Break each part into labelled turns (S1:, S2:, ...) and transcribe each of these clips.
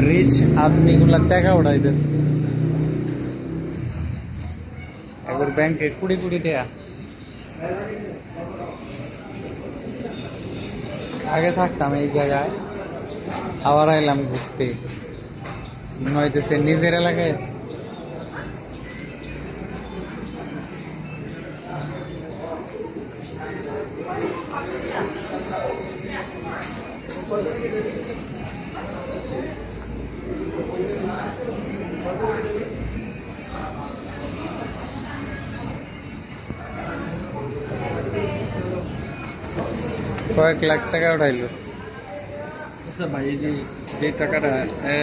S1: Rich আদমি গুলা টাকা উঠাইতেছে এবার ব্যাংকে কুড়ি কুড়ি টাকা। আগে থাকতাম এই জায়গায়, আবার আইলাম ঘুরতে। নয়তেছে নিজের এলাকায়। কয়েক লাখ টাকা উঠাইলো।
S2: আচ্ছা ভাই, এই যে টাকাটা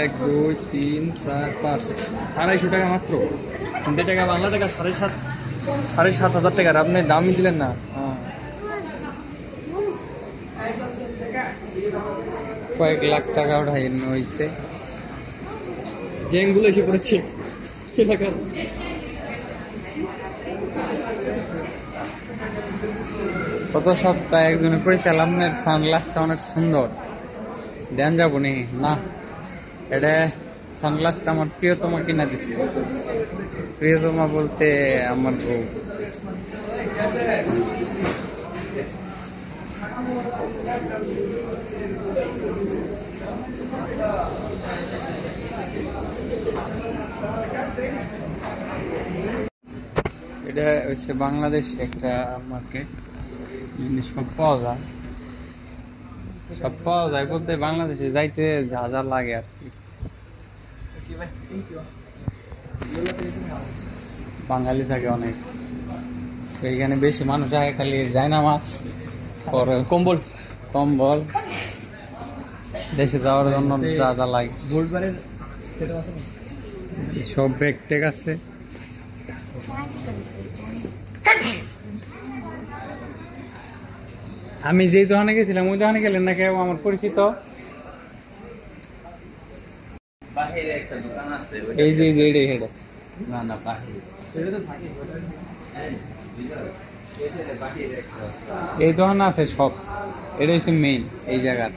S2: 1 2 3 4 5 250 টাকা মাত্র। 3 টাকা বাংলা টাকা 7,500 টাকা। আপনি দামই দিলেন না।
S1: কয়েক লাখ টাকা উঠাই হয়েছে।
S2: গ্যাংগুলো এসে পড়েছে এলাকার।
S1: গত সপ্তাহে একজনে কইছিলাম আপনার সানগ্লাসটা অনেক সুন্দর, দেন যাবো নি না। এটা সানগ্লাসটা আমার প্রিয়তমা কিনা দিছে। প্রিয়তমা বলতে আমার বউ। এটা হচ্ছে বাংলাদেশে একটা মার্কেট, সব পাওয়া যায়। সব পাওয়া যায় বলতে বাংলাদেশে যাইতে যা যা লাগে আর কি। বাঙালি থাকে অনেক, সেইখানে বেশি মানুষ আগে খালি যায় না মাছ পরে
S2: কম্বল
S1: কম্বল দেশে যাওয়ার জন্য যা যা লাগে
S2: গোল্ডবারের
S1: সব ব্যাগ টেক আছে। আমি যেই দোকানে গেছিলাম ওই দোকানে গেলেন না কেউ আমার পরিচিত?
S3: বাহিরে একটা দোকান আছে,
S1: এই যে এটাই হেডে।
S3: না না বাহিরে
S1: এই দোকান আছে সব, এটা হচ্ছে মেইন এই জায়গার।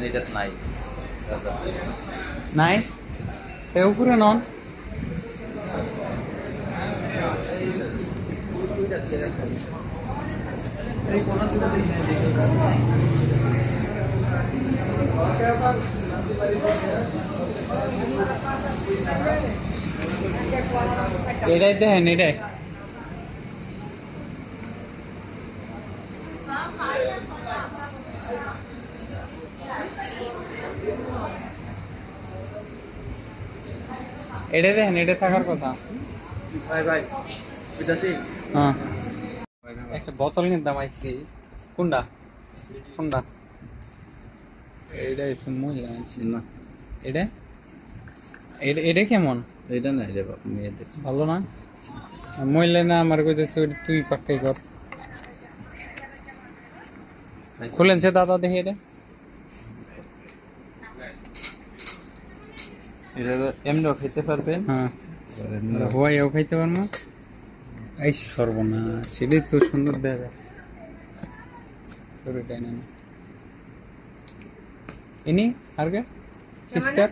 S3: এটা নাই
S1: নাই এ উপরে নন। এটাই দেখেন, এটাই এটাই দেখেন, এটা থাকার কথা।
S2: ভাই ভাই বুঝাছি।
S1: হ্যাঁ, একটা বোতল কিনতাম আইছি। কোনটা কোনটা? এটা হচ্ছে মূল্য আনছি
S3: না,
S1: এটা। এটা কেমন?
S3: এটা নাই রে বাপ, মেয়েদের
S1: ভালো না মহিলা না আমার কইতেছে তুই পাক্কাই কর। খুলেন সে দাদা দেখি এটা।
S3: এটা এমনিও খেতে পারবেন।
S1: হ্যাঁ, হওয়াইও খাইতে পারবো। এই সর্বনাশ, সেটাই তো সুন্দর দেখা যায়। ini harga sister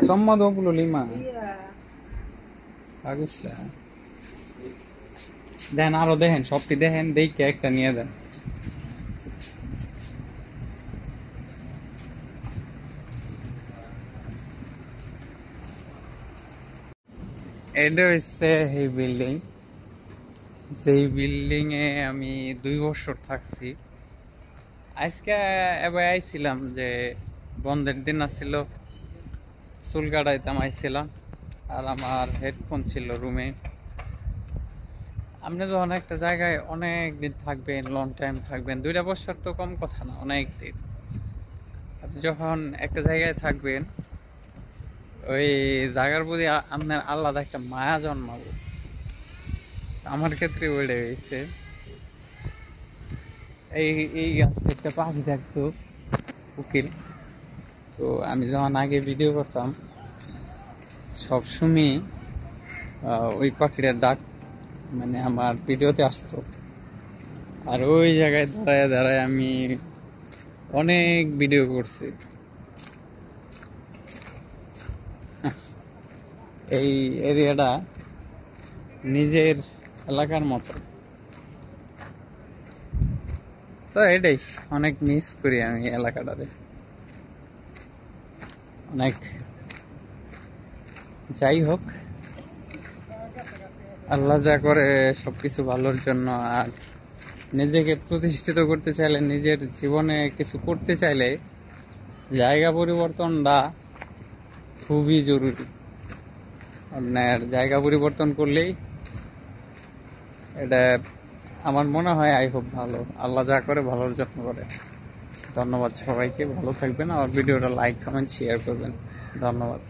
S1: sama 25. bagus lah, দেখেন আরো দেখেন, সবটি দেখেন, দেখে একটা নিয়ে দেন। এটা হচ্ছে এই বিল্ডিং, যেই বিল্ডিং এ আমি 2 বছর থাকছি। আজকে এবার আইছিলাম যে বন্ধের দিন আসছিল, চুল কাটাইতাম আইছিলাম, আর আমার হেডফোন ছিল রুমে। আপনি যখন একটা জায়গায় অনেক দিন থাকবেন, লং টাইম থাকবেন, 2 বছর তো কম কথা না, অনেক দিন। আপনি যখন একটা জায়গায় থাকবেন, ওই জায়গার প্রতি আপনার আলাদা একটা মায়া জন্মাবো। আমার ক্ষেত্রে ওইটা হয়েছে। এই গাছে একটা পাখি থাকতো, উকিল। তো আমি যখন আগে ভিডিও করতাম সবসময় ওই পাখিটার ডাক মানে আমার ভিডিওতে আসতো। আর ওই জায়গায় দাঁড়ায় দাঁড়ায় আমি অনেক ভিডিও করছি। এই এরিয়াটা নিজের এলাকার মতো, তো এটাই অনেক মিস করি আমি এলাকাটারে অনেক। যাই হোক, আল্লাহ যা করে সবকিছু ভালোর জন্য। আর নিজেকে প্রতিষ্ঠিত করতে চাইলে, নিজের জীবনে কিছু করতে চাইলে জায়গা পরিবর্তনটা খুবই জরুরি। আপনার জায়গা পরিবর্তন করলেই এটা আমার মনে হয় আই হোপ ভালো। আল্লাহ যা করে ভালোর জন্য করে। ধন্যবাদ সবাইকে, ভালো থাকবেন। আর ভিডিওটা লাইক কমেন্ট শেয়ার করবেন। ধন্যবাদ।